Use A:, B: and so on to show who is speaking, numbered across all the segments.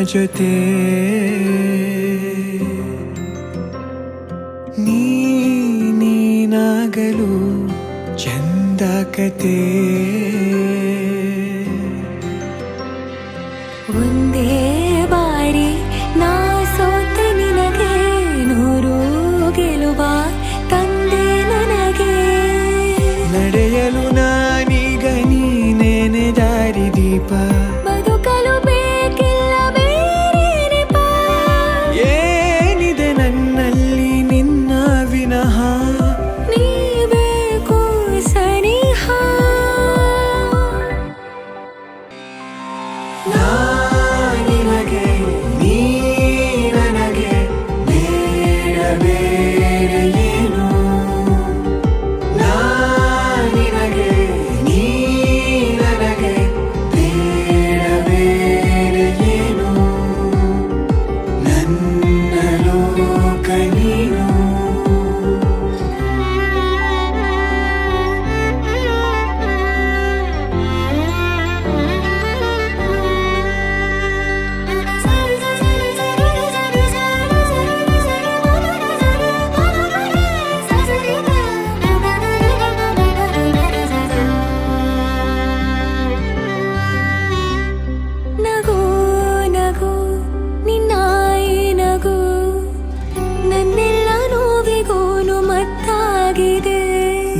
A: ಜೊತೆ ನೀನಾಗಲು ಚಂದ ಕತೆ
B: ಒಂದೇ ಬಾರಿ ನಾ ಸೋತ ನಿನಗೆ 100 ಗೆಲುವ ತಂದೆ ನನಗೆ
A: ನಡೆಯಲು ನಾನೀಗ ನೀನೇನೆ ದಾರಿ ದೀಪ
B: ಬದುಕಲು ಬೇಕಿಲ್ಲ ಬೇರೆ ನೆಪ
A: ಏನಿದೆ ನನ್ನಲ್ಲಿ ನಿನ್ನ ವಿನಃ
B: ನೀ ಬೇಕು ಸನಿಹ
A: ನಿನಗೆ ನೀ ನನಗೆ ಬೇಡ ಬೇಡ ಏನು ನಿನಗೆ ನೀ ನನಗೆ ಬೇಡ ಬೇಡ ಏನು ನನ್ನ ಲೋಕ ನೀನು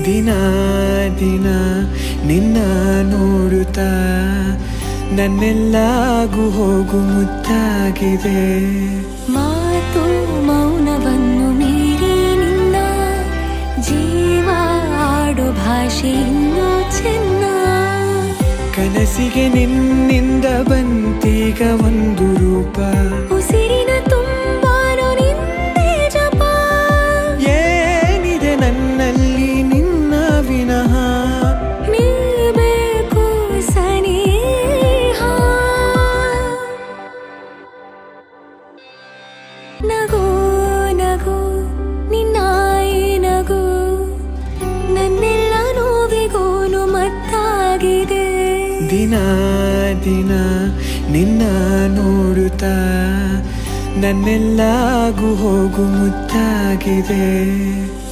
A: ದಿನ ದಿನ ನಿನ್ನ ನೋಡುತ್ತಾ ನನ್ನೆಲ್ಲಾಗು ಹೋಗು ಮುತ್ತಾಗಿದೆ
B: ಮಾತು ಮೌನವನ್ನು ಮೀರಿ ನಿನ್ನ ಜೀವ ಆಡೋ ಭಾಷೆ ಇನ್ನೂ ಚೆನ್ನ
A: ಕನಸಿಗೆ ನಿನ್ನಿಂದ ಬಂತೀಗ ಒಂದು ರೂಪ
B: ಉಸಿರಿನ ತುಂಬಾನು ನಿಂದೆ ಜಪ
A: ಏನಿದೆ ನನ್ನಲ್ಲಿ ನಿನ್ನ ವಿನಃ
B: ನೀ ಬೇಕು ಸನಿಹ ನಗು ನಗು ನಿನ್ನ ನಗು ನನ್ನೆಲ್ಲ ನೋವಿಗೋನು ಮತ್ತಾಗಿದೆ
A: ದಿನ ದಿನ ನಿನ್ನ ನೋಡುತ್ತಾ ನನ್ನೆಲ್ಲಾಗು ಹೋಗು ಮುತ್ತಾಗಿದೆ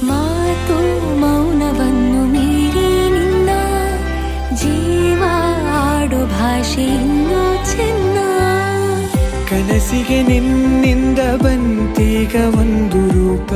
B: ಮಾತು ಮೌನವನ್ನು ಮೀರಿ ನಿನ್ನ ಜೀವ ಆಡೋ ಭಾಷೆ ಇನ್ನೂ ಚೆನ್ನ
A: ಕನಸಿಗೆ ನಿನ್ನಿಂದ ಬಂತೀಗ ಒಂದು ರೂಪ